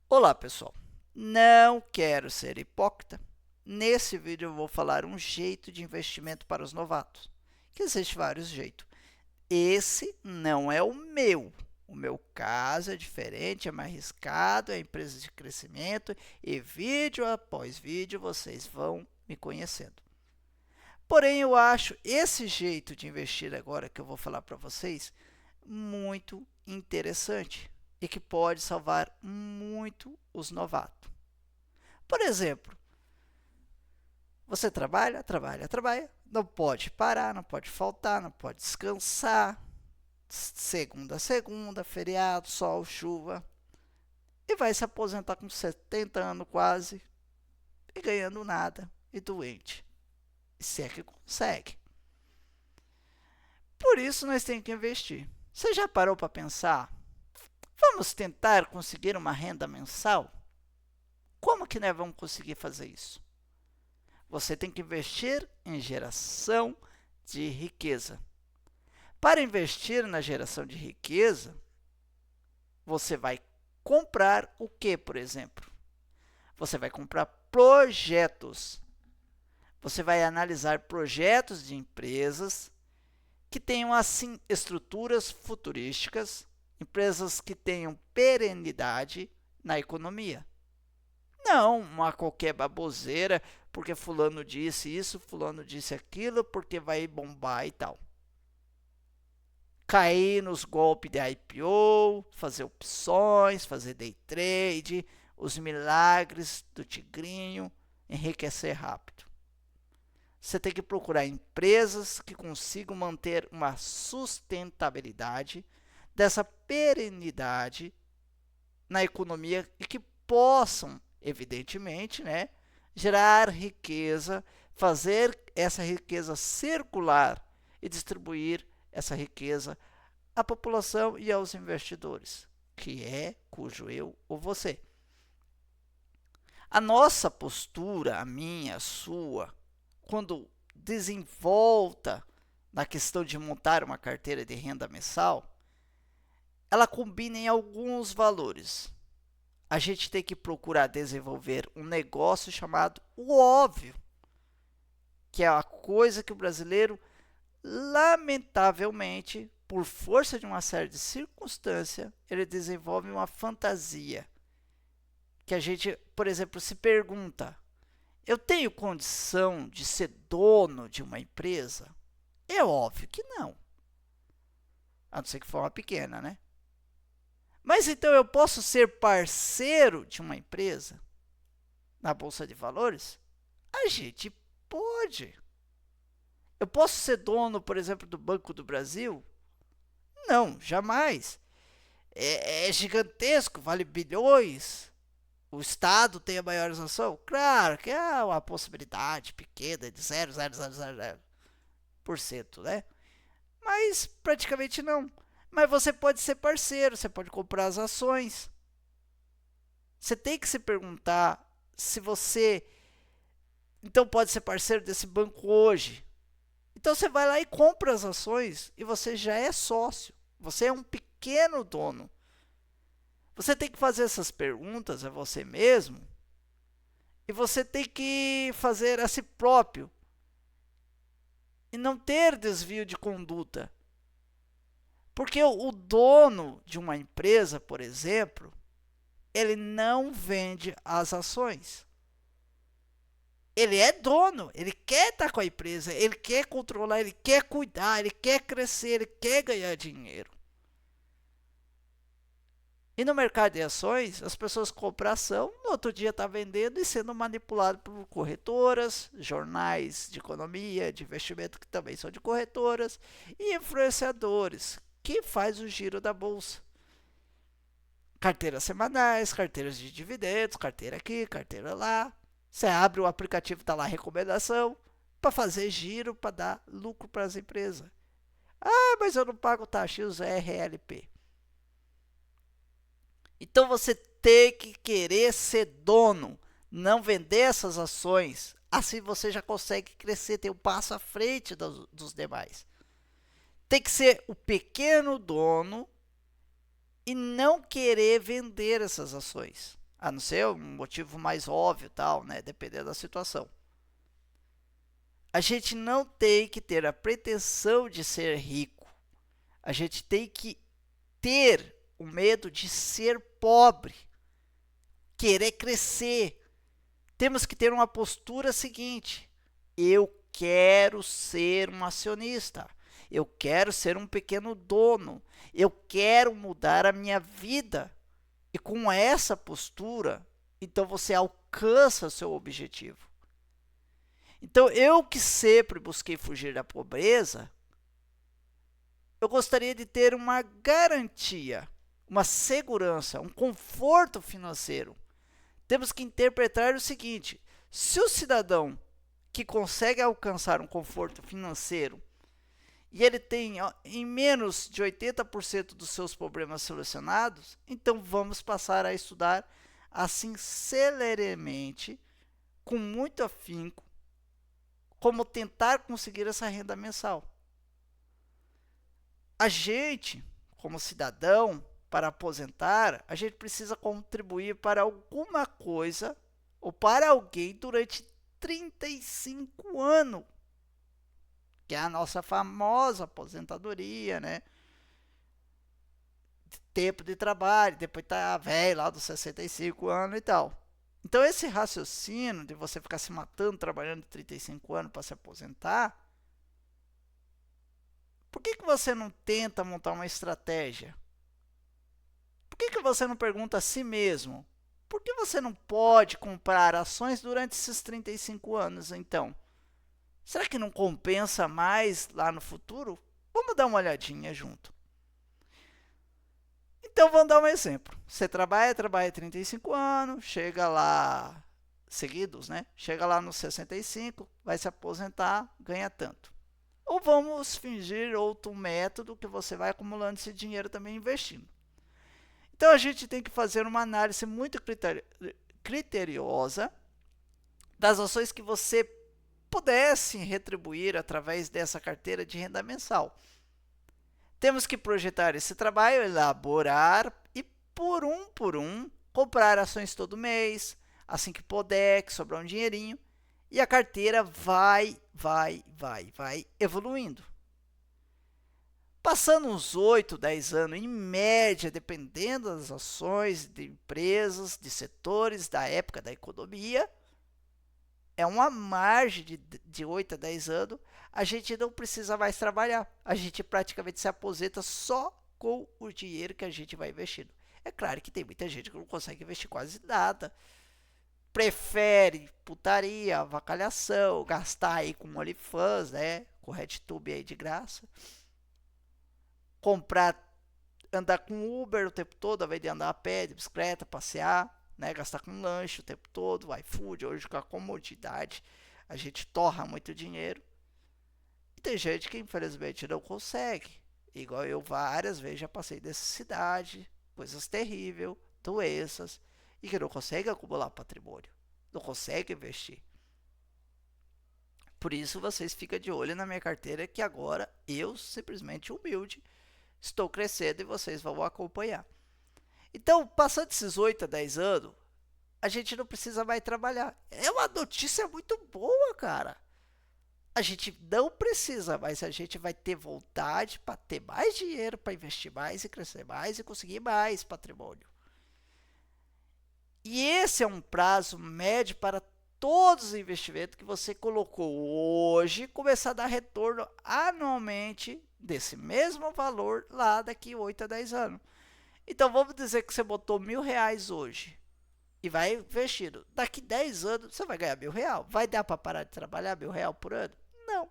Olá pessoal, não quero ser hipócrita. Nesse vídeo eu vou falar um jeito de investimento para os novatos, que existe vários jeitos. Esse não é o meu. O meu caso é diferente, é mais arriscado, é empresa de crescimento e vídeo após vídeo vocês vão me conhecendo. Porém, eu acho esse jeito de investir agora que eu vou falar para vocês muito interessante e que pode salvar muito os novatos. Por exemplo, você trabalha, não pode parar, não pode faltar, não pode descansar, segunda a segunda, feriado, sol, chuva, e vai se aposentar com 70 anos quase, e ganhando nada, e doente, se é que consegue. Por isso nós temos que investir. Você já parou para pensar? Vamos tentar conseguir uma renda mensal? Como que nós vamos conseguir fazer isso? Você tem que investir em geração de riqueza. Para investir na geração de riqueza, você vai comprar o que, por exemplo? Você vai comprar projetos. Você vai analisar projetos de empresas que tenham, assim, estruturas futurísticas, empresas que tenham perenidade na economia. Não uma qualquer baboseira, porque fulano disse isso, fulano disse aquilo, porque vai bombar e tal. Cair nos golpes de IPO, fazer opções, fazer day trade, os milagres do tigrinho, enriquecer rápido. Você tem que procurar empresas que consigam manter uma sustentabilidade dessa perenidade na economia e que possam, evidentemente, né, gerar riqueza, fazer essa riqueza circular e distribuir essa riqueza à população e aos investidores, que é cujo eu ou você. A nossa postura, a minha, a sua, quando desenvolta na questão de montar uma carteira de renda mensal, ela combina em alguns valores. A gente tem que procurar desenvolver um negócio chamado o óbvio, que é a coisa que o brasileiro, lamentavelmente, por força de uma série de circunstâncias, ele desenvolve uma fantasia. Que a gente, por exemplo, se pergunta: eu tenho condição de ser dono de uma empresa? É óbvio que não. A não ser que for uma pequena, né? Mas então eu posso ser parceiro de uma empresa na Bolsa de Valores? A gente pode. Eu posso ser dono, por exemplo, do Banco do Brasil? Não, jamais. É gigantesco, vale bilhões. O Estado tem a maior ação? Claro que é uma possibilidade pequena de 0,000%, né? Mas praticamente não. Mas você pode ser parceiro, você pode comprar as ações. Você tem que se perguntar se você então pode ser parceiro desse banco hoje. Então você vai lá e compra as ações e você já é sócio. Você é um pequeno dono. Você tem que fazer essas perguntas a você mesmo e você tem que fazer a si próprio e não ter desvio de conduta. Porque o dono de uma empresa, por exemplo, ele não vende as ações. Ele é dono, ele quer estar com a empresa, ele quer controlar, ele quer cuidar, ele quer crescer, ele quer ganhar dinheiro. E no mercado de ações, as pessoas compram ação, no outro dia está vendendo e sendo manipulado por corretoras, jornais de economia, de investimento que também são de corretoras, e influenciadores, que faz o giro da bolsa. Carteiras semanais, carteiras de dividendos, carteira aqui, carteira lá. Você abre o aplicativo, está lá a recomendação, para fazer giro, para dar lucro para as empresas. Ah, mas eu não pago taxa, uso RLP. Então você tem que querer ser dono, não vender essas ações. Assim você já consegue crescer, ter um passo à frente dos demais. Tem que ser o pequeno dono e não querer vender essas ações. A não ser um motivo mais óbvio, tal, né? Dependendo da situação. A gente não tem que ter a pretensão de ser rico. A gente tem que ter o medo de ser pobre, querer crescer. Temos que ter uma postura seguinte: eu quero ser um acionista, eu quero ser um pequeno dono, eu quero mudar a minha vida. E com essa postura, então você alcança seu objetivo. Então, eu que sempre busquei fugir da pobreza, eu gostaria de ter uma garantia, uma segurança, um conforto financeiro. Temos que interpretar o seguinte: se o cidadão que consegue alcançar um conforto financeiro e ele tem em menos de 80% dos seus problemas solucionados, então vamos passar a estudar assim celeremente, com muito afinco, como tentar conseguir essa renda mensal. A gente, como cidadão, para aposentar, a gente precisa contribuir para alguma coisa ou para alguém durante 35 anos, que é a nossa famosa aposentadoria, né? Tempo de trabalho, depois tá velho lá dos 65 anos e tal. Então, esse raciocínio de você ficar se matando trabalhando de 35 anos para se aposentar, por que você não tenta montar uma estratégia? Por que você não pergunta a si mesmo: por que você não pode comprar ações durante esses 35 anos, então? Será que não compensa mais lá no futuro? Vamos dar uma olhadinha junto. Então, vamos dar um exemplo. Você trabalha 35 anos, chega lá, seguidos, né? Chega lá nos 65, vai se aposentar, ganha tanto. Ou vamos fingir outro método que você vai acumulando esse dinheiro também investindo. Então, a gente tem que fazer uma análise muito criteriosa das ações que você pudesse retribuir através dessa carteira de renda mensal. Temos que projetar esse trabalho, elaborar e, por um, comprar ações todo mês, assim que puder, que sobrar um dinheirinho, e a carteira vai evoluindo. Passando uns 8, 10 anos, em média, dependendo das ações de empresas, de setores, da época da economia, é uma margem de 8 a 10 anos, a gente não precisa mais trabalhar. A gente praticamente se aposenta só com o dinheiro que a gente vai investindo. É claro que tem muita gente que não consegue investir quase nada. Prefere putaria, avacalhação, gastar aí com OnlyFans, né? Com RedTube aí de graça. Comprar, andar com Uber o tempo todo, ao invés de andar a pé, de bicicleta, passear. Né, gastar com lanche o tempo todo, iFood, hoje com a comodidade, a gente torra muito dinheiro. E tem gente que infelizmente não consegue. Igual eu várias vezes já passei necessidade, coisas terríveis, doenças, e que não consegue acumular patrimônio, não consegue investir. Por isso vocês ficam de olho na minha carteira, que agora eu, simplesmente humilde, estou crescendo e vocês vão acompanhar. Então, passando esses 8 a 10 anos, a gente não precisa mais trabalhar. É uma notícia muito boa, cara. A gente não precisa, mas a gente vai ter vontade para ter mais dinheiro, para investir mais e crescer mais e conseguir mais patrimônio. E esse é um prazo médio para todos os investimentos que você colocou hoje, começar a dar retorno anualmente desse mesmo valor lá daqui 8 a 10 anos. Então, vamos dizer que você botou R$1.000 hoje e vai investindo. Daqui 10 anos, você vai ganhar R$1.000. Vai dar para parar de trabalhar R$1.000 por ano? Não.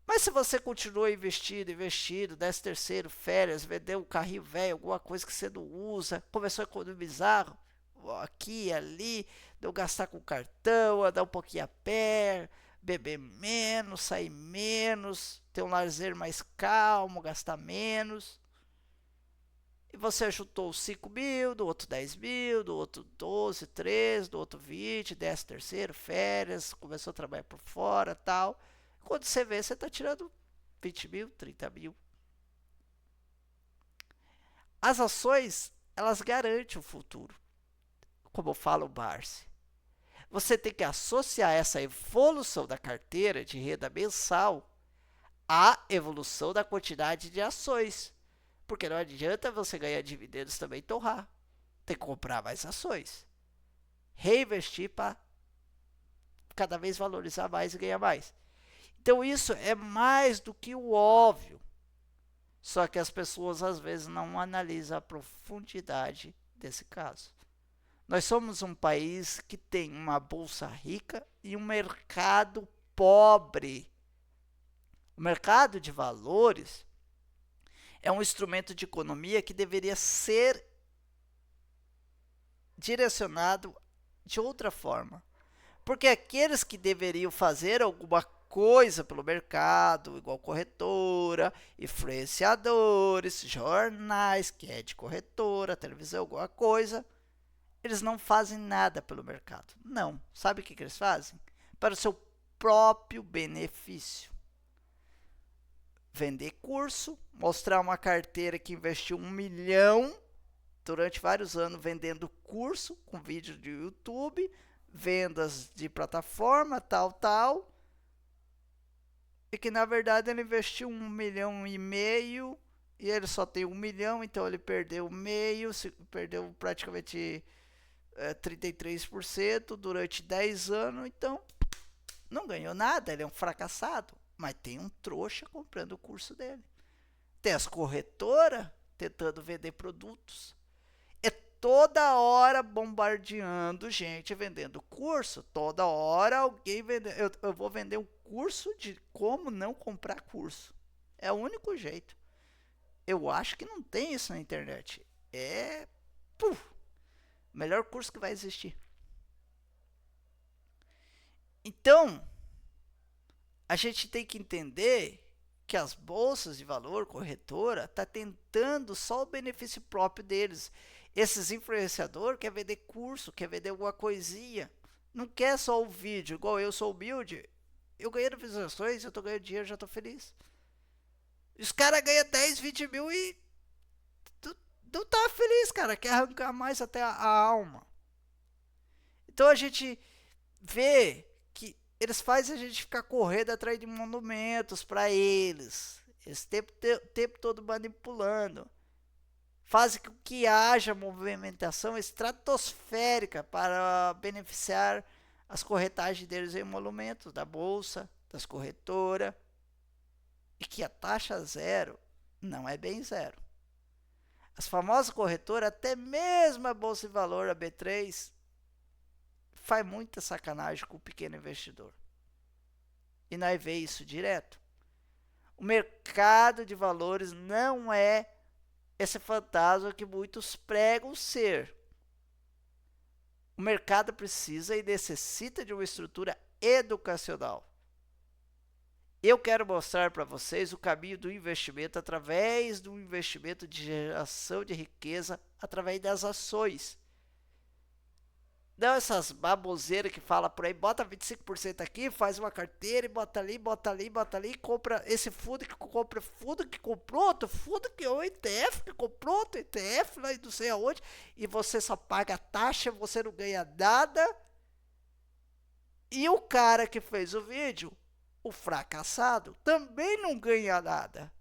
Mas se você continua investindo, 13º, férias, vendeu um carrinho velho, alguma coisa que você não usa, começou a economizar aqui e ali, não gastar com cartão, andar um pouquinho a pé, beber menos, sair menos, ter um lazer mais calmo, gastar menos. E você juntou 5 mil, do outro 10 mil, do outro 12, 13, do outro 20, 13º, férias, começou a trabalhar por fora, tal. Quando você vê, você está tirando 20 mil, 30 mil. As ações, elas garantem o futuro. Como fala o Barsi. Você tem que associar essa evolução da carteira de renda mensal à evolução da quantidade de ações. Porque não adianta você ganhar dividendos também e torrar. Tem que comprar mais ações. Reinvestir para cada vez valorizar mais e ganhar mais. Então isso é mais do que o óbvio. Só que as pessoas às vezes não analisam a profundidade desse caso. Nós somos um país que tem uma bolsa rica e um mercado pobre. O mercado de valores é um instrumento de economia que deveria ser direcionado de outra forma. Porque aqueles que deveriam fazer alguma coisa pelo mercado, igual corretora, influenciadores, jornais, que é de corretora, televisão, alguma coisa, eles não fazem nada pelo mercado. Não. Sabe o que eles fazem? Para o seu próprio benefício. Vender curso, mostrar uma carteira que investiu 1 milhão durante vários anos vendendo curso com vídeo de YouTube, vendas de plataforma, tal, e que na verdade ele investiu 1,5 milhão e ele só tem 1 milhão, então ele perdeu meio, perdeu praticamente 33% durante 10 anos, então não ganhou nada, ele é um fracassado, mas tem um trouxa comprando o curso dele. Tem as corretoras tentando vender produtos. É toda hora bombardeando gente vendendo curso, toda hora alguém vendendo. Eu vou vender um curso de como não comprar curso. É o único jeito. Eu acho que não tem isso na internet. É o melhor curso que vai existir. Então, a gente tem que entender que as bolsas de valor, corretora, tá tentando só o benefício próprio deles. Esses influenciadores querem vender curso, quer vender alguma coisinha. Não quer só o vídeo, igual eu sou humilde. Eu ganhei visualizações, eu tô ganhando dinheiro, já tô feliz. Os caras ganham 10, 20 mil e não tá feliz, cara. Quer arrancar mais até a alma. Então a gente vê que eles fazem a gente ficar correndo atrás de monumentos para eles. Esse tempo todo manipulando. Fazem com que haja movimentação estratosférica para beneficiar as corretagens deles em monumentos da bolsa, das corretoras. E que a taxa zero não é bem zero. As famosas corretoras, até mesmo a Bolsa de Valor, a B3, faz muita sacanagem com o pequeno investidor. E nós vemos isso direto. O mercado de valores não é esse fantasma que muitos pregam ser. O mercado precisa e necessita de uma estrutura educacional. Eu quero mostrar para vocês o caminho do investimento através do investimento de geração de riqueza através das ações. Não essas baboseiras que fala por aí, bota 25% aqui, faz uma carteira e bota ali, compra esse fundo que compra fundo que comprou outro fundo que é o ETF que comprou outro ETF lá e não sei aonde, e você só paga a taxa, você não ganha nada. E o cara que fez o vídeo, o fracassado, também não ganha nada.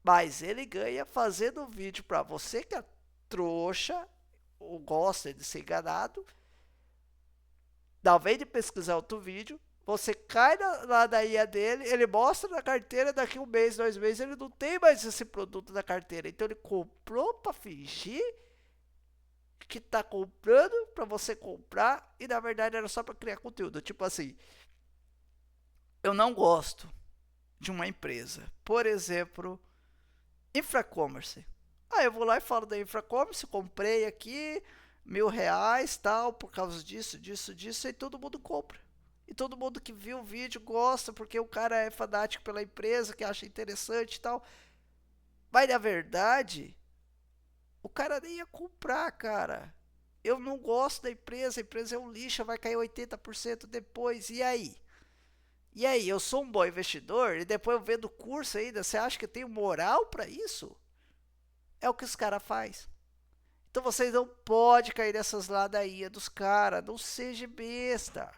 Mas ele ganha fazendo o vídeo para você que é trouxa ou gosta de ser enganado. Ao invés de pesquisar outro vídeo, você cai na ladainha dele, ele mostra na carteira, daqui 1 mês, 2 meses, ele não tem mais esse produto na carteira. Então ele comprou para fingir que tá comprando para você comprar e na verdade era só para criar conteúdo. Tipo assim, eu não gosto de uma empresa, por exemplo, Infracommerce. Aí eu vou lá e falo da Infracommerce, comprei aqui R$ 1.000, tal, por causa disso, e todo mundo compra. E todo mundo que viu o vídeo gosta, porque o cara é fanático pela empresa, que acha interessante e tal. Mas na verdade, o cara nem ia comprar, cara. Eu não gosto da empresa, a empresa é um lixo, vai cair 80% depois, e aí? E aí, eu sou um bom investidor e depois eu vendo curso ainda, você acha que eu tenho moral para isso? É o que os caras fazem. Então vocês não podem cair nessas ladainhas dos caras. Não seja besta.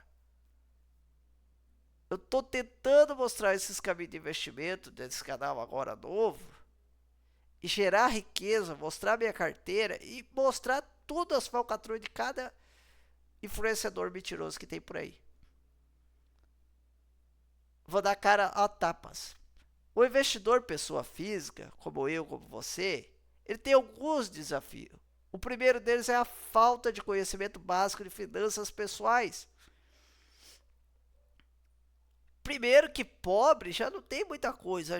Eu estou tentando mostrar esses caminhos de investimento desse canal agora novo. E gerar riqueza, mostrar minha carteira e mostrar tudo as falcatruas de cada influenciador mentiroso que tem por aí. Vou dar cara a tapas. O investidor pessoa física, como eu, como você, ele tem alguns desafios. O primeiro deles é a falta de conhecimento básico de finanças pessoais. Primeiro que pobre já não tem muita coisa.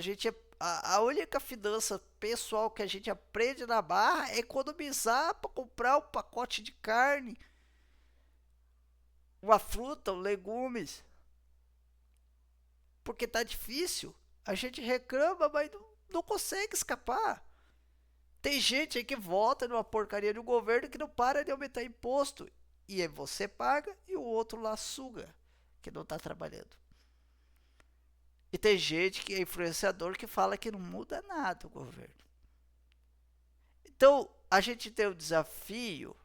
A única finança pessoal que a gente aprende na barra é economizar para comprar um pacote de carne, uma fruta, legumes. Porque tá difícil. A gente reclama, mas não consegue escapar. Tem gente aí que vota numa porcaria do governo que não para de aumentar imposto. E aí você paga e o outro lá suga, que não está trabalhando. E tem gente que é influenciador que fala que não muda nada o governo. Então, a gente tem o desafio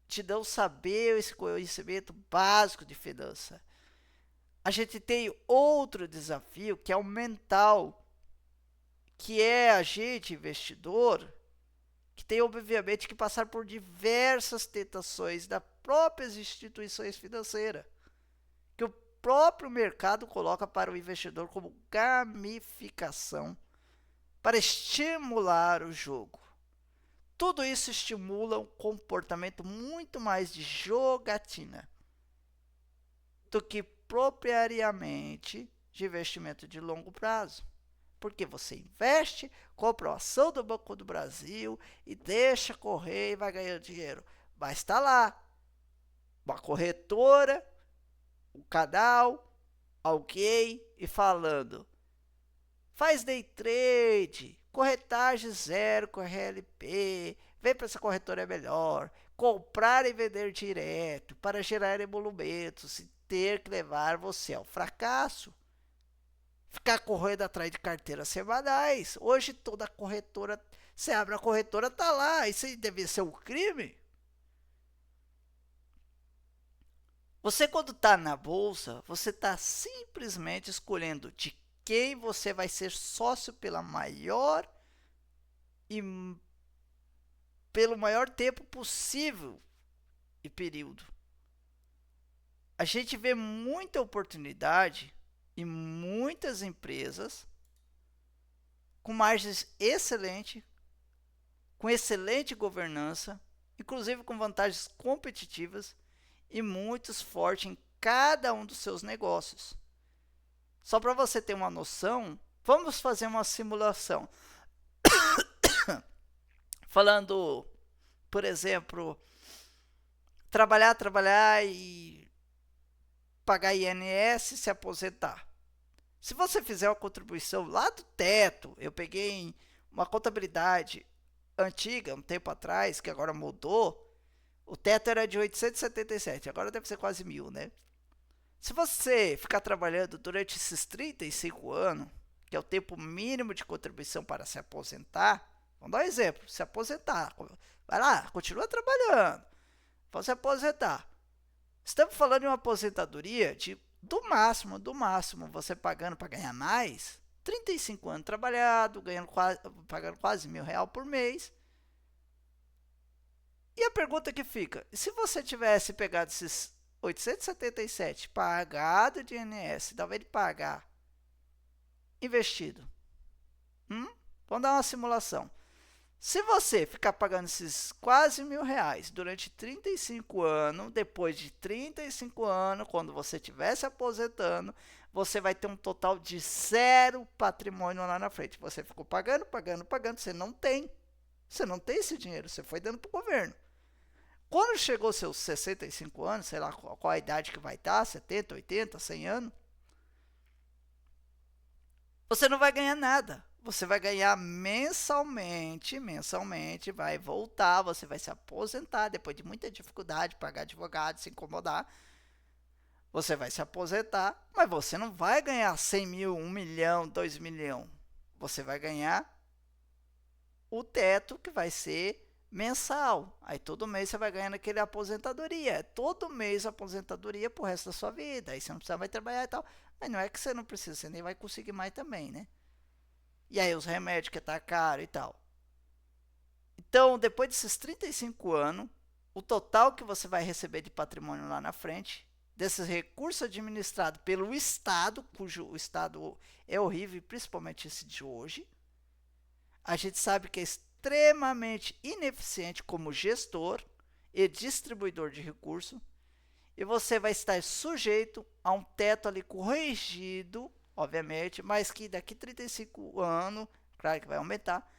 de não saber esse conhecimento básico de finança. A gente tem outro desafio que é o mental, que é a gente, investidor, que tem obviamente que passar por diversas tentações das próprias instituições financeiras, que o próprio mercado coloca para o investidor como gamificação, para estimular o jogo. Tudo isso estimula um comportamento muito mais de jogatina do que propriamente de investimento de longo prazo. Porque você investe, compra a ação do Banco do Brasil e deixa correr e vai ganhando dinheiro. Mas está lá, uma corretora, um canal, alguém e falando, faz day trade, corretagem zero com RLP, vem para essa corretora é melhor, comprar e vender direto para gerar emolumentos e ter que levar você ao fracasso. Ficar correndo atrás de carteiras semanais. Hoje toda corretora, você abre a corretora, tá lá. Isso deve ser um crime. Você quando está na bolsa, você está simplesmente escolhendo de quem você vai ser sócio pela maior e pelo maior tempo possível e período. A gente vê muita oportunidade e muitas empresas com margens excelentes, com excelente governança, inclusive com vantagens competitivas e muito esforço em cada um dos seus negócios. Só para você ter uma noção, vamos fazer uma simulação. Falando, por exemplo, trabalhar e pagar INSS e se aposentar. Se você fizer uma contribuição lá do teto, eu peguei uma contabilidade antiga, um tempo atrás, que agora mudou, o teto era de 877, agora deve ser quase 1.000, né? Se você ficar trabalhando durante esses 35 anos, que é o tempo mínimo de contribuição para se aposentar, vamos dar um exemplo, se aposentar, vai lá, continua trabalhando, vai se aposentar. Estamos falando de uma aposentadoria de, do máximo, você pagando para ganhar mais, 35 anos trabalhado, pagando quase R$1.000 por mês. E a pergunta que fica, se você tivesse pegado esses 877 pagado de INSS, talvez de pagar, investido. Vamos dar uma simulação. Se você ficar pagando esses quase R$1.000 durante 35 anos, depois de 35 anos, quando você estiver se aposentando, você vai ter um total de 0 patrimônio lá na frente. Você ficou pagando, você não tem. Você não tem esse dinheiro, você foi dando para o governo. Quando chegou seus 65 anos, sei lá qual a idade que vai estar, 70, 80, 100 anos, você não vai ganhar nada. Você vai ganhar mensalmente, vai voltar, você vai se aposentar depois de muita dificuldade, pagar advogado, se incomodar. Você vai se aposentar, mas você não vai ganhar 100 mil, 1 milhão, 2 milhões. Você vai ganhar o teto que vai ser mensal. Aí todo mês você vai ganhando aquele aposentadoria. Todo mês aposentadoria pro resto da sua vida. Aí você não precisa mais trabalhar e tal. Mas não é que você não precisa, você nem vai conseguir mais também, né? E aí os remédios que tá caro e tal. Então, depois desses 35 anos, o total que você vai receber de patrimônio lá na frente, desses recursos administrados pelo Estado, cujo o Estado é horrível, principalmente esse de hoje, a gente sabe que é extremamente ineficiente como gestor e distribuidor de recursos, e você vai estar sujeito a um teto ali corrigido, obviamente, mas que daqui a 35 anos, claro que vai aumentar,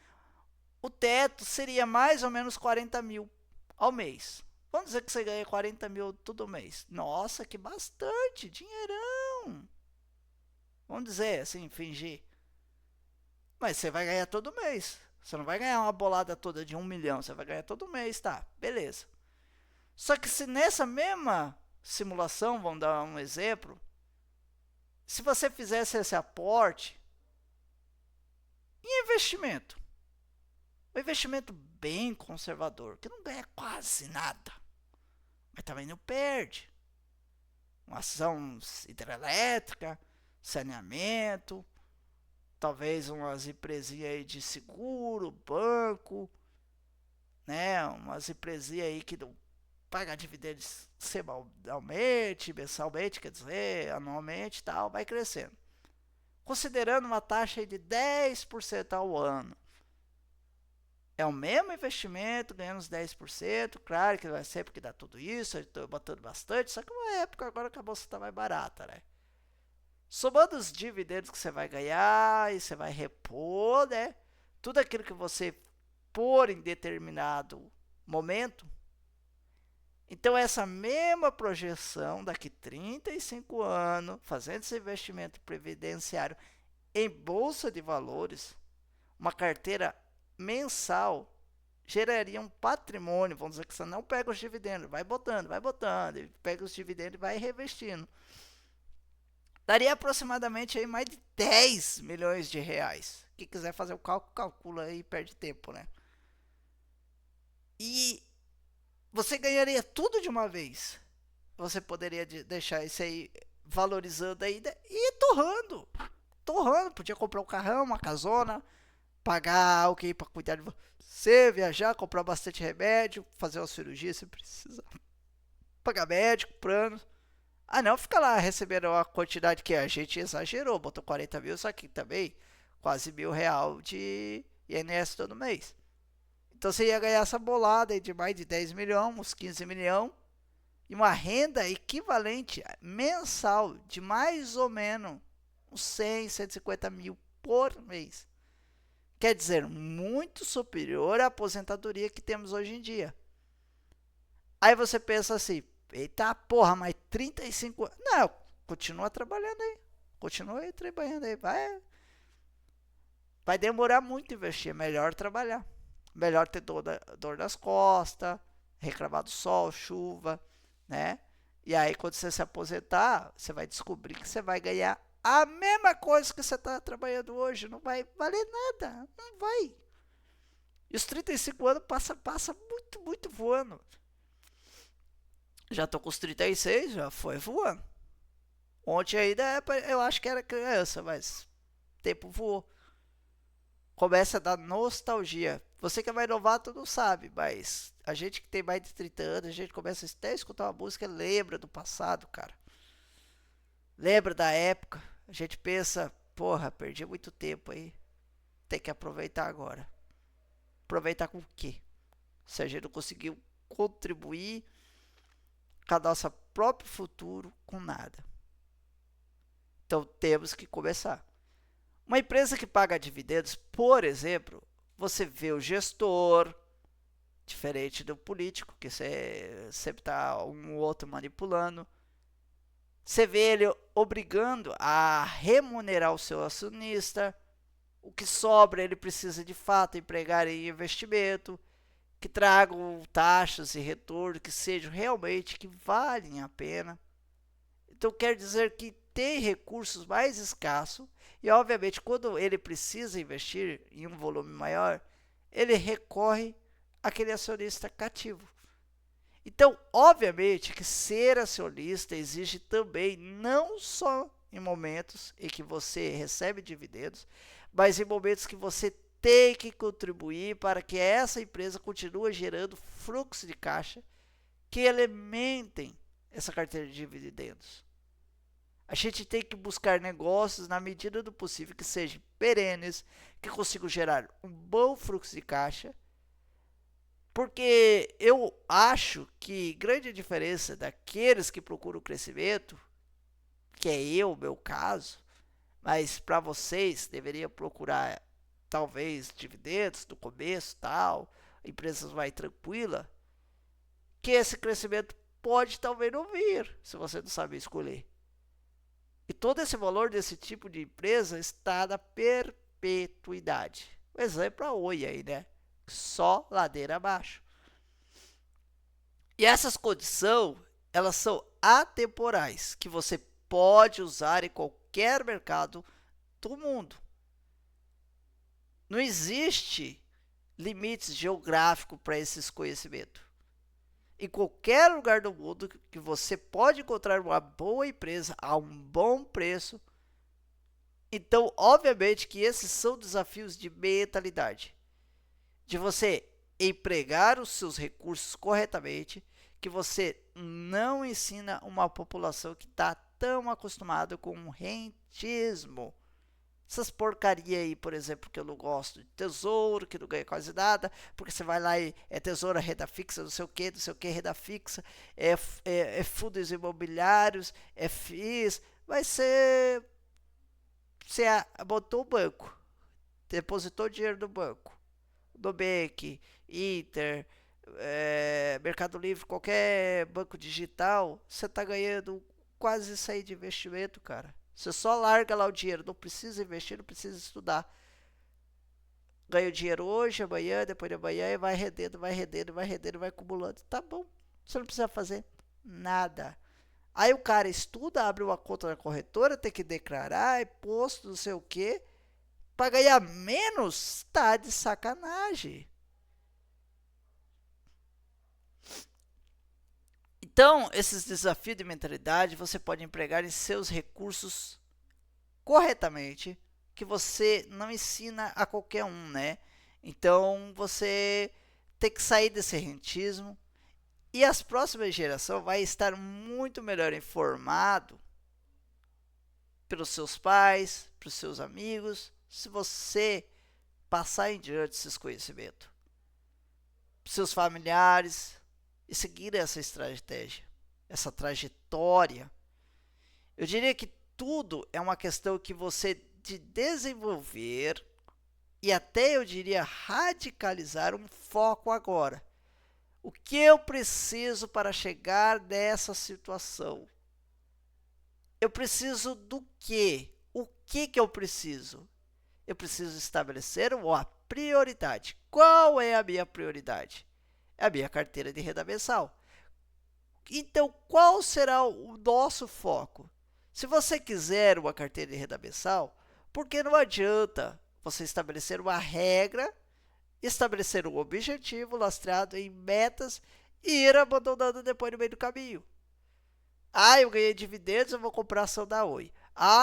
o teto seria mais ou menos 40 mil ao mês. Vamos dizer que você ganha 40 mil todo mês. Nossa, que bastante dinheirão. Vamos dizer assim, fingir. Mas você vai ganhar todo mês. Você não vai ganhar uma bolada toda de 1 milhão. Você vai ganhar todo mês, tá? Beleza. Só que se nessa mesma simulação, vamos dar um exemplo, se você fizesse esse aporte em investimento, um investimento bem conservador, que não ganha quase nada, mas também não perde. Uma ação hidrelétrica, saneamento, talvez umas empresinhas aí de seguro, banco, né? Umas empresinhas aí que não paga dividendos semanalmente, mensalmente, quer dizer, anualmente e tal, vai crescendo. Considerando uma taxa aí de 10% ao ano. É o mesmo investimento, ganhando uns 10%. Claro que vai ser porque dá tudo isso, eu estou botando bastante, só que uma época agora que a bolsa está mais barata, né? Somando os dividendos que você vai ganhar e você vai repor, né? Tudo aquilo que você pôr em determinado momento. Então, essa mesma projeção daqui 35 anos, fazendo esse investimento previdenciário em bolsa de valores, uma carteira mensal geraria um patrimônio, vamos dizer que você não pega os dividendos, vai botando, ele pega os dividendos e vai reinvestindo. Daria aproximadamente aí mais de 10 milhões de reais. Quem quiser fazer o cálculo, calcula aí e perde tempo, né? E você ganharia tudo de uma vez. Você poderia deixar isso aí valorizando aí e torrando. Torrando, podia comprar um carrão, uma casona, pagar alguém para cuidar de você, viajar, comprar bastante remédio, fazer uma cirurgia se precisar, pagar médico, plano. Ah, não, fica lá recebendo a quantidade que a gente exagerou, botou 40 mil, só que também quase R$ 1.000 de INS todo mês. Então você ia ganhar essa bolada aí de mais de 10 milhões, uns 15 milhões, e uma renda equivalente mensal de mais ou menos uns 100, 150 mil por mês. Quer dizer, muito superior à aposentadoria que temos hoje em dia. Aí você pensa assim, eita porra, mas 35 anos. Não, continua trabalhando aí. Continua aí trabalhando aí. Vai demorar muito investir. É melhor trabalhar. Melhor ter dor das costas, reclamar do sol, chuva, né? E aí quando você se aposentar, você vai descobrir que você vai ganhar a mesma coisa que você está trabalhando hoje. Não vai valer nada. Não vai. E os 35 anos passa muito, muito voando. Já tô com os 36, já foi voando. Ontem ainda eu acho que era criança, mas o tempo voou. Começa a dar nostalgia. Você que é mais novato não sabe, mas a gente que tem mais de 30 anos, a gente começa até a escutar uma música, lembra do passado, cara. Lembra da época. A gente pensa, porra, perdi muito tempo aí. Tem que aproveitar agora. Aproveitar com o quê? Se a gente não conseguiu contribuir com o nosso próprio futuro com nada. Então temos que começar. Uma empresa que paga dividendos, por exemplo, você vê o gestor, diferente do político, que você sempre está um ou outro manipulando. Você vê ele obrigando a remunerar o seu acionista. O que sobra ele precisa de fato empregar em investimento, que tragam taxas e retorno que sejam realmente que valem a pena. Então quer dizer que tem recursos mais escassos e obviamente quando ele precisa investir em um volume maior, ele recorre àquele acionista cativo. Então, obviamente que ser acionista exige também, não só em momentos em que você recebe dividendos, mas em momentos que você tem que contribuir para que essa empresa continue gerando fluxo de caixa que alimentem essa carteira de dividendos. A gente tem que buscar negócios na medida do possível que sejam perenes, que consigam gerar um bom fluxo de caixa, porque eu acho que grande diferença daqueles que procuram crescimento, que é meu caso, mas para vocês deveria procurar talvez dividendos no começo, tal, empresas mais tranquila, que esse crescimento pode talvez não vir, se você não sabe escolher. E todo esse valor desse tipo de empresa está na perpetuidade. O exemplo é a Oi aí, né? Só ladeira abaixo. E essas condições, elas são atemporais, que você pode usar em qualquer mercado do mundo. Não existe limites geográficos para esses conhecimentos. Em qualquer lugar do mundo que você pode encontrar uma boa empresa a um bom preço. Então, obviamente que esses são desafios de mentalidade. De você empregar os seus recursos corretamente, que você não ensina uma população que está tão acostumada com o rentismo. Essas porcaria aí, por exemplo, que eu não gosto de tesouro, que não ganha quase nada, porque você vai lá e é tesouro, renda fixa, não sei o que, renda fixa, é fundos imobiliários, é FIIs, mas você botou o banco, depositou dinheiro no banco, Nubank, Inter, Mercado Livre, qualquer banco digital, você está ganhando quase isso aí de investimento, cara. Você só larga lá o dinheiro, não precisa investir, não precisa estudar. Ganha o dinheiro hoje, amanhã, depois de amanhã, e vai rendendo, vai acumulando. Tá bom, você não precisa fazer nada. Aí o cara estuda, abre uma conta na corretora, tem que declarar, imposto, não sei o quê. Para ganhar menos, tá de sacanagem. Então, esses desafios de mentalidade você pode empregar em seus recursos corretamente, que você não ensina a qualquer um, né? Então, você tem que sair desse rentismo e as próximas gerações vai estar muito melhor informado pelos seus pais, pelos seus amigos, se você passar em diante esses conhecimentos, seus familiares e seguir essa estratégia, essa trajetória. Eu diria que tudo é uma questão que você de desenvolver e até eu diria radicalizar um foco agora. O que eu preciso para chegar nessa situação? Eu preciso do quê? O que eu preciso? Eu preciso estabelecer uma prioridade. Qual é a minha prioridade? É a minha carteira de renda mensal. Então, qual será o nosso foco? Se você quiser uma carteira de renda mensal, porque não adianta você estabelecer uma regra, estabelecer um objetivo lastreado em metas e ir abandonando depois no meio do caminho. Eu ganhei dividendos, eu vou comprar a ação da Oi.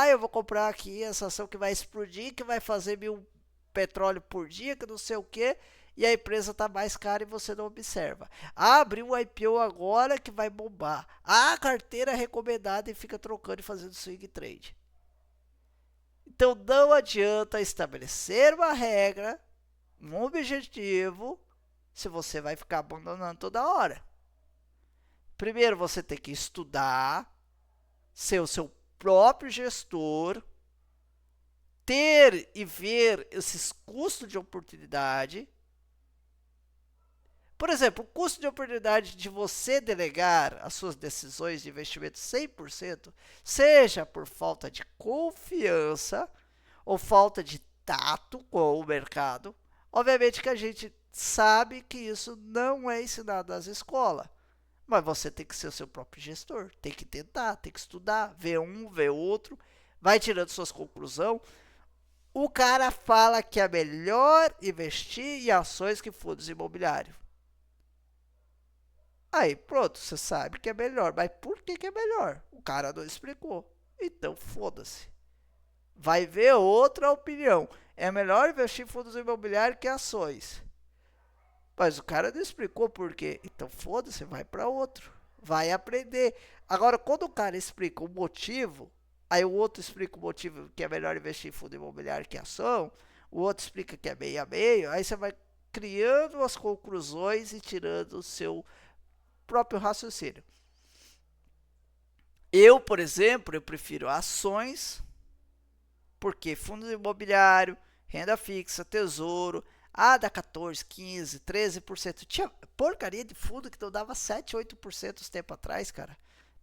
Eu vou comprar aqui essa ação que vai explodir, que vai fazer 1.000 petróleo por dia, que não sei o que, e a empresa está mais cara e você não observa. Abriu um IPO agora que vai bombar. Carteira recomendada e fica trocando e fazendo swing trade. Então não adianta estabelecer uma regra, um objetivo, se você vai ficar abandonando toda hora. Primeiro você tem que estudar, ser o seu próprio gestor, ter e ver esses custos de oportunidade. Por exemplo, o custo de oportunidade de você delegar as suas decisões de investimento 100%, seja por falta de confiança ou falta de tato com o mercado. Obviamente que a gente sabe que isso não é ensinado nas escolas. Mas você tem que ser o seu próprio gestor. Tem que tentar, tem que estudar, ver um, ver outro. Vai tirando suas conclusões. O cara fala que é melhor investir em ações que fundos imobiliários. Aí, pronto, você sabe que é melhor. Mas por que é melhor? O cara não explicou. Então, foda-se. Vai ver outra opinião. É melhor investir em fundos imobiliários que ações. Mas o cara não explicou por quê. Então, foda-se, vai para outro. Vai aprender. Agora, quando o cara explica o motivo, aí o outro explica o motivo que é melhor investir em fundo imobiliário que ação, o outro explica que é meio a meio, aí você vai criando as conclusões e tirando o seu próprio raciocínio. Eu, por exemplo, eu prefiro ações, porque fundo imobiliário, renda fixa, tesouro, dá 14, 15, 13%. Tinha porcaria de fundo que não dava 7, 8% uns tempo atrás, cara.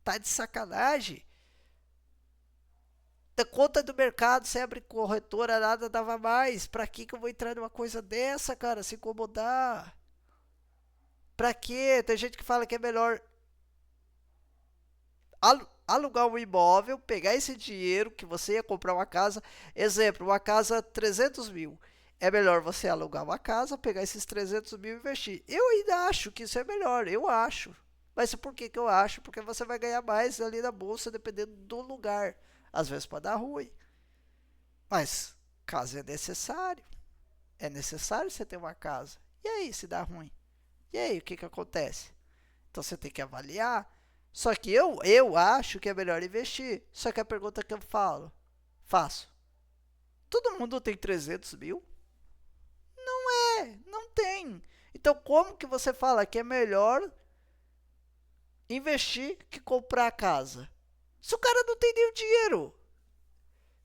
Tá de sacanagem. Da conta do mercado, sem abrir corretora, nada dava mais. Pra que eu vou entrar numa coisa dessa, cara? Se incomodar. Pra quê? Tem gente que fala que é melhor alugar um imóvel, pegar esse dinheiro que você ia comprar uma casa. Exemplo, uma casa 300 mil. É melhor você alugar uma casa, pegar esses 300 mil e investir. Eu ainda acho que isso é melhor, eu acho. Mas por que eu acho? Porque você vai ganhar mais ali na bolsa, dependendo do lugar. Às vezes pode dar ruim. Mas caso é necessário você ter uma casa. E aí, se dá ruim? E aí, o que acontece? Então você tem que avaliar. Só que eu acho que é melhor investir. Só que a pergunta que eu faço. Todo mundo tem 300 mil? Não tem. Então como que você fala que é melhor investir que comprar a casa? Se o cara não tem nem o dinheiro.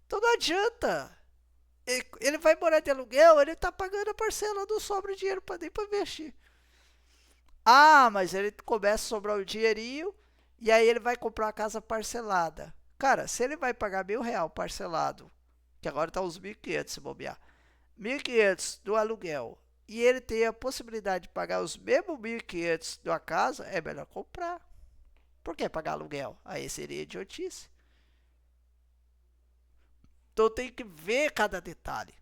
Então não adianta. Ele vai morar de aluguel, ele está pagando a parcela, não sobra dinheiro para nem para investir. Mas ele começa a sobrar o dinheirinho e aí ele vai comprar a casa parcelada. Cara, se ele vai pagar R$ 1.000 parcelado, que agora está uns 1.500 se bobear, 1.500 do aluguel, e ele tem a possibilidade de pagar os mesmos 1.500 de uma casa, é melhor comprar. Por que pagar aluguel? Aí seria idiotice. Então tem que ver cada detalhe.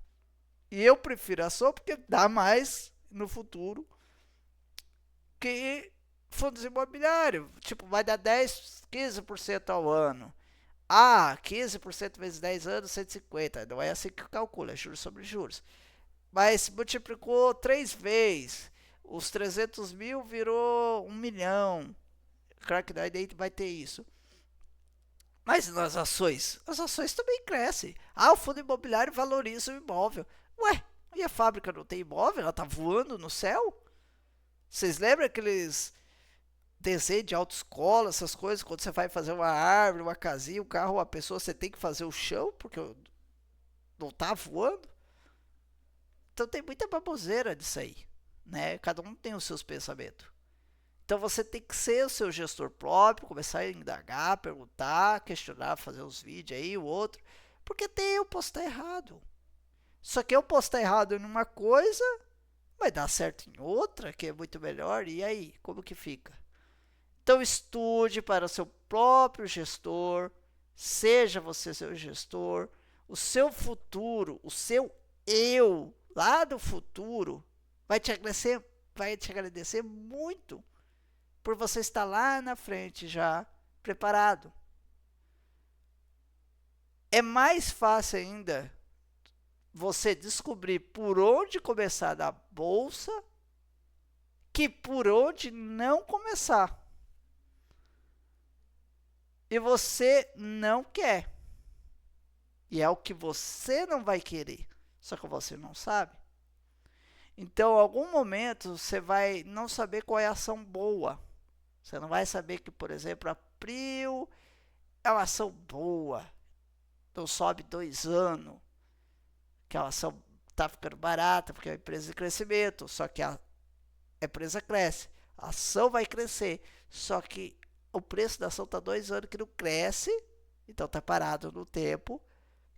E eu prefiro ação porque dá mais no futuro que fundos imobiliários. Tipo, vai dar 10, 15% ao ano. 15% vezes 10 anos, 150. Não é assim que calcula, é juros sobre juros. Mas multiplicou 3 vezes. Os 300 mil virou 1 milhão. Claro que daí vai ter isso. Mas nas ações, as ações também crescem. O fundo imobiliário valoriza o imóvel. Ué, e a fábrica não tem imóvel? Ela tá voando no céu? Vocês lembram aqueles desenhos de autoescola, essas coisas, quando você vai fazer uma árvore, uma casinha, um carro, uma pessoa, você tem que fazer o chão, porque não tá voando? Então tem muita baboseira disso aí, né? Cada um tem os seus pensamentos. Então você tem que ser o seu gestor próprio, começar a indagar, perguntar, questionar, fazer uns vídeos aí, o outro. Porque tem eu posso estar errado. Só que eu posso estar errado em uma coisa, vai dar certo em outra, que é muito melhor. E aí, como que fica? Então estude para o seu próprio gestor, seja você seu gestor, o seu futuro, o seu eu lá do futuro vai te agradecer muito por você estar lá na frente já preparado. É mais fácil ainda você descobrir por onde começar na bolsa que por onde não começar. E você não quer. E é o que você não vai querer. Só que você não sabe. Então, em algum momento, você vai não saber qual é a ação boa. Você não vai saber que, por exemplo, a Prio é uma ação boa. Então sobe 2 anos. Que a ação está ficando barata, porque é uma empresa de crescimento. Só que a empresa cresce. A ação vai crescer. Só que o preço da ação está 2 anos que não cresce. Então está parado no tempo.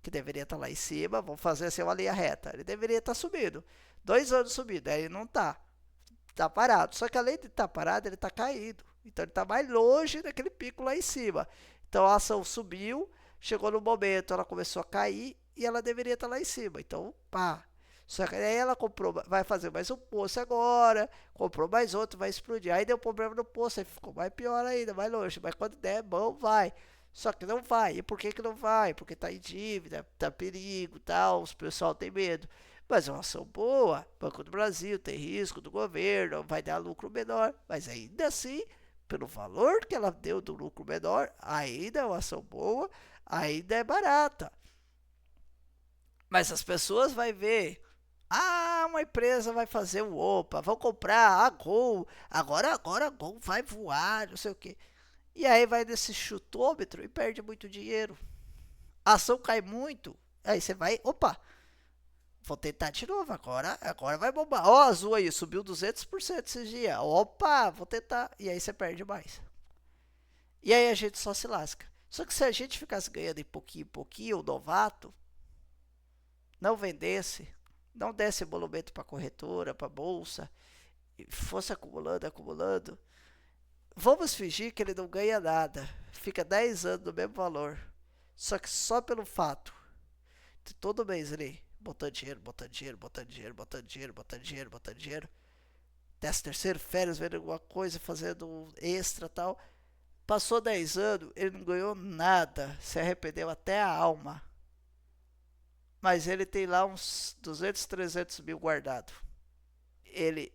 Que deveria estar lá em cima. Vamos fazer assim uma linha reta. Ele deveria estar subindo. 2 anos subindo. Aí ele não está. Está parado. Só que além de estar parado, ele está caindo. Então ele está mais longe daquele pico lá em cima. Então a ação subiu, chegou no momento, ela começou a cair, e ela deveria estar lá em cima. Então, pá. Só que aí ela comprou, vai fazer mais um poço agora, comprou mais outro, vai explodir. Aí deu problema no poço, aí ficou mais pior ainda, mais longe. Mas quando der bom, vai. Só que não vai. E por que que não vai? Porque tá em dívida, tá perigo, tal, os pessoal tem medo. Mas é uma ação boa, Banco do Brasil tem risco do governo, vai dar lucro menor, mas ainda assim, pelo valor que ela deu do lucro menor, ainda é uma ação boa, ainda é barata. Mas as pessoas vão ver, uma empresa vai fazer o OPA, vão comprar a Gol, agora a Gol vai voar, não sei o quê. E aí vai nesse chutômetro e perde muito dinheiro. A ação cai muito, aí você vai, opa, vou tentar de novo, agora vai bombar. Ó, a Azul aí, subiu 200% esses dias. Opa, vou tentar. E aí você perde mais. E aí a gente só se lasca. Só que se a gente ficasse ganhando em pouquinho, o novato, não vendesse, não desse emolumento para corretora, para bolsa, e fosse acumulando, acumulando, vamos fingir que ele não ganha nada. Fica 10 anos no mesmo valor. Só que só pelo fato de todo mês ele botando dinheiro, botando dinheiro, botando dinheiro, botando dinheiro, botando dinheiro, botando dinheiro. 13º, férias, vendo alguma coisa, fazendo extra e tal. Passou 10 anos, ele não ganhou nada, se arrependeu até a alma. Mas ele tem lá uns 200, 300 mil guardado. Ele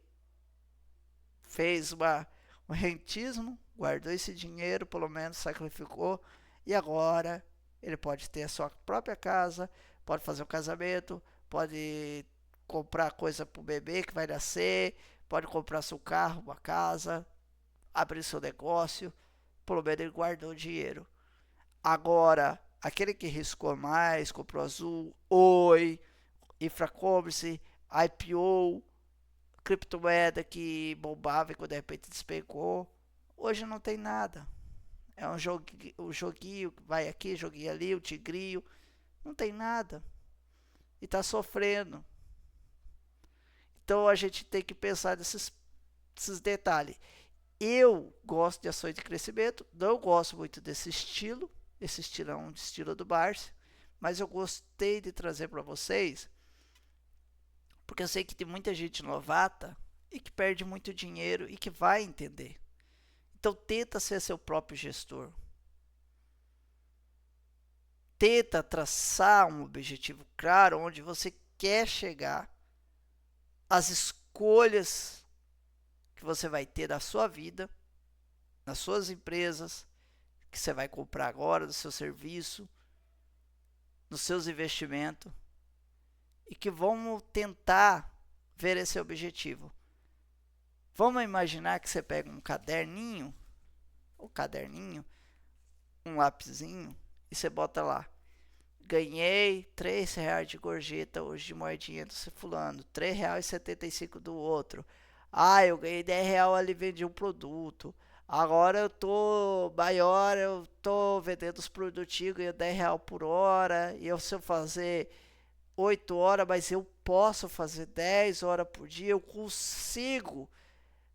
fez um rentismo, guardou esse dinheiro, pelo menos sacrificou, e agora ele pode ter a sua própria casa, pode fazer um casamento, pode comprar coisa para o bebê que vai nascer, pode comprar seu carro, uma casa, abrir seu negócio, pelo menos ele guardou dinheiro. Agora, aquele que riscou mais, comprou Azul, Oi, Infracommerce, IPO, criptomoeda que bombava e quando de repente despegou, hoje não tem nada. É um joguinho, vai aqui, joguinho ali, o tigrinho, não tem nada. E está sofrendo. Então a gente tem que pensar nesses detalhes. Eu gosto de ações de crescimento, não gosto muito desse estilo. Esse estilo é um estilo do Barsi, mas eu gostei de trazer para vocês, porque eu sei que tem muita gente novata e que perde muito dinheiro e que vai entender. Então tenta ser seu próprio gestor. Tenta traçar um objetivo claro onde você quer chegar, as escolhas que você vai ter na sua vida, nas suas empresas, que você vai comprar agora, no seu serviço, nos seus investimentos, e que vamos tentar ver esse objetivo. Vamos imaginar que você pega um caderninho, um lapisinho, e você bota lá: ganhei R$3 de gorjeta hoje de moedinha do fulano, R$3,75 do outro. Eu ganhei R$10 ali, vendi um produto. Agora eu tô maior, eu tô vendendo os produtinhos, ganhando R$10 por hora. E se eu fazer 8 horas, mas eu posso fazer 10 horas por dia, eu consigo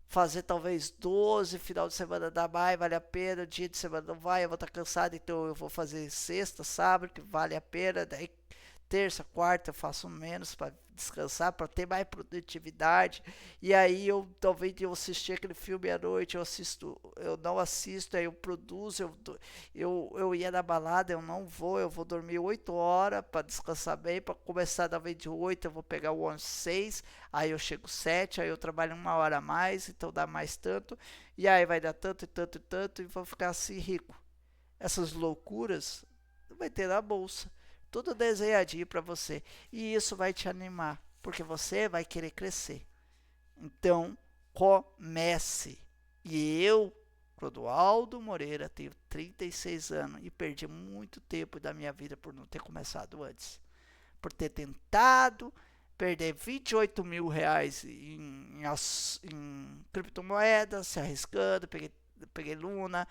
fazer talvez 12, final de semana dá mais, vale a pena, dia de semana não vai, eu vou estar cansado, então eu vou fazer sexta, sábado, que vale a pena, daí terça, quarta eu faço menos para descansar, para ter mais produtividade. E aí talvez eu assistir aquele filme à noite, eu não assisto, aí eu produzo, eu ia na balada, eu vou dormir 8 horas para descansar bem, para começar talvez de 8, eu vou pegar o ônibus 6, aí eu chego 7, aí eu trabalho 1 hora a mais, então dá mais tanto, e aí vai dar tanto e tanto e tanto, e vou ficar assim rico. Essas loucuras vai ter na bolsa. Tudo desenhadinho para você. E isso vai te animar, porque você vai querer crescer. Então, comece. E eu, Clodoaldo Moreira, tenho 36 anos e perdi muito tempo da minha vida por não ter começado antes. Por ter tentado perder R$28.000 em criptomoedas, se arriscando, peguei Luna,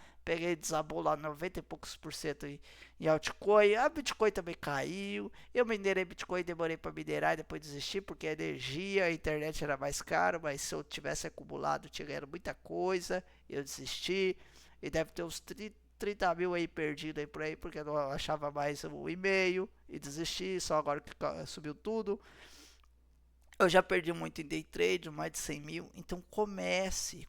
desabou lá 90 e poucos por cento em altcoin. A Bitcoin também caiu. Eu minerei Bitcoin, demorei para minerar e depois desisti porque a energia, a internet era mais caro, mas se eu tivesse acumulado, tinha ganhado muita coisa. Eu desisti. E deve ter uns 30 mil aí perdido aí por aí, porque eu não achava mais o e-mail e desisti, só agora que subiu tudo. Eu já perdi muito em day trade, mais de 100 mil. Então comece.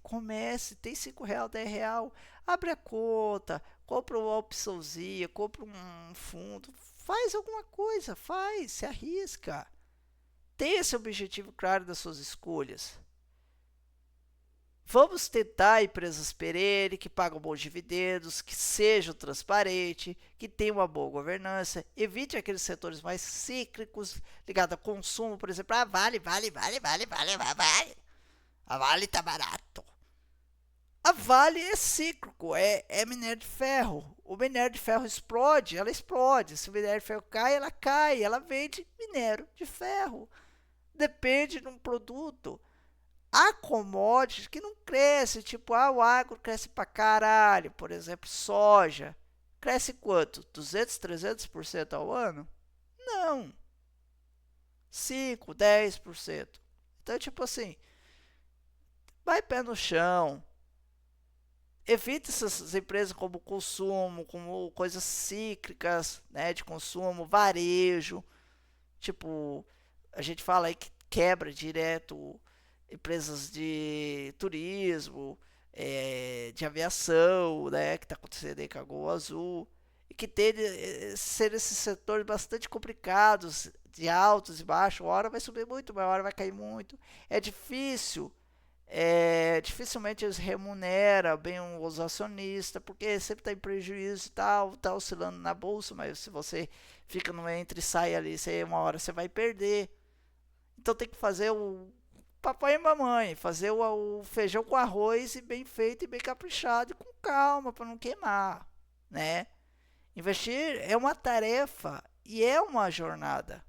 Tem R$5, R$10. Abre a conta, compra uma opçãozinha, compra um fundo. Faz alguma coisa, se arrisca. Tenha esse objetivo claro das suas escolhas. Vamos tentar empresas perene, que pagam bons dividendos, que sejam transparentes, que tenham uma boa governança. Evite aqueles setores mais cíclicos, ligados a consumo, por exemplo. Vale. A Vale tá barato. A Vale é cíclico, é minério de ferro. O minério de ferro explode, ela explode. Se o minério de ferro cai, ela cai. Ela vende minério de ferro. Depende de um produto. Há commodities que não crescem, tipo, o agro cresce pra caralho, por exemplo, soja. Cresce quanto? 200, 300% ao ano? Não. 5, 10%. Então, tipo assim, vai pé no chão. Evite essas empresas como consumo, como coisas cíclicas, né, de consumo, varejo. Tipo, a gente fala aí que quebra direto empresas de turismo, de aviação, né, que está acontecendo aí com a Gol Azul, e que tem ser esses setores bastante complicados, de altos e baixos. Uma hora vai subir muito, uma hora vai cair muito. É difícil. Dificilmente eles remuneram bem os acionistas, porque sempre está em prejuízo e tal, está oscilando na bolsa, mas se você fica no entre e sai ali, uma hora você vai perder. Então tem que fazer o papai e mamãe, fazer o feijão com arroz e bem feito e bem caprichado e com calma para não queimar, né? Investir é uma tarefa e é uma jornada.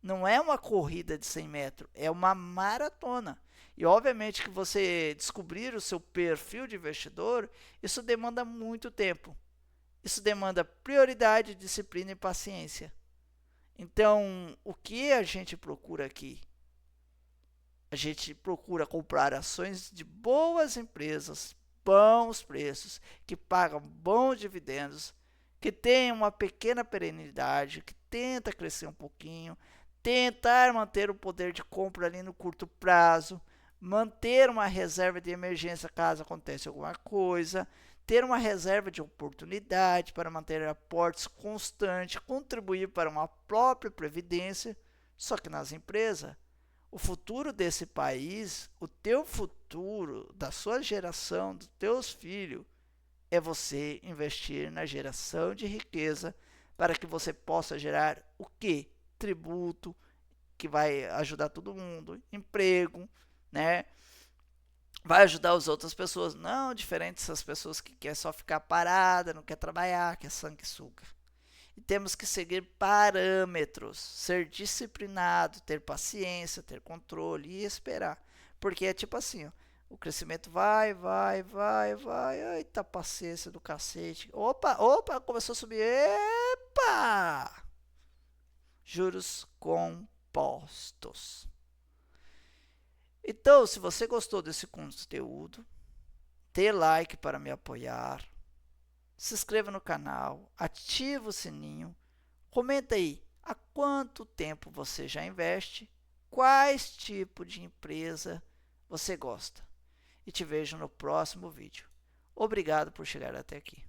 Não é uma corrida de 100 metros, é uma maratona. E obviamente que você descobrir o seu perfil de investidor, isso demanda muito tempo. Isso demanda prioridade, disciplina e paciência. Então, o que a gente procura aqui? A gente procura comprar ações de boas empresas, bons preços, que pagam bons dividendos, que tem uma pequena perenidade, que tenta crescer um pouquinho, tentar manter o poder de compra ali no curto prazo, manter uma reserva de emergência caso aconteça alguma coisa, ter uma reserva de oportunidade para manter aportes constantes, contribuir para uma própria previdência. Só que nas empresas, o futuro desse país, o teu futuro, da sua geração, dos teus filhos, é você investir na geração de riqueza para que você possa gerar o quê? Tributo, que vai ajudar todo mundo, emprego, né? Vai ajudar as outras pessoas, não diferente dessas pessoas que quer só ficar parada, não quer trabalhar, quer sanguessuga. E temos que seguir parâmetros, ser disciplinado, ter paciência, ter controle e esperar. Porque é tipo assim, ó, o crescimento vai. Eita, paciência do cacete. Opa, começou a subir. Epa! Juros compostos. Então, se você gostou desse conteúdo, dê like para me apoiar. Se inscreva no canal, ativa o sininho, comenta aí há quanto tempo você já investe, quais tipos de empresa você gosta. E te vejo no próximo vídeo. Obrigado por chegar até aqui.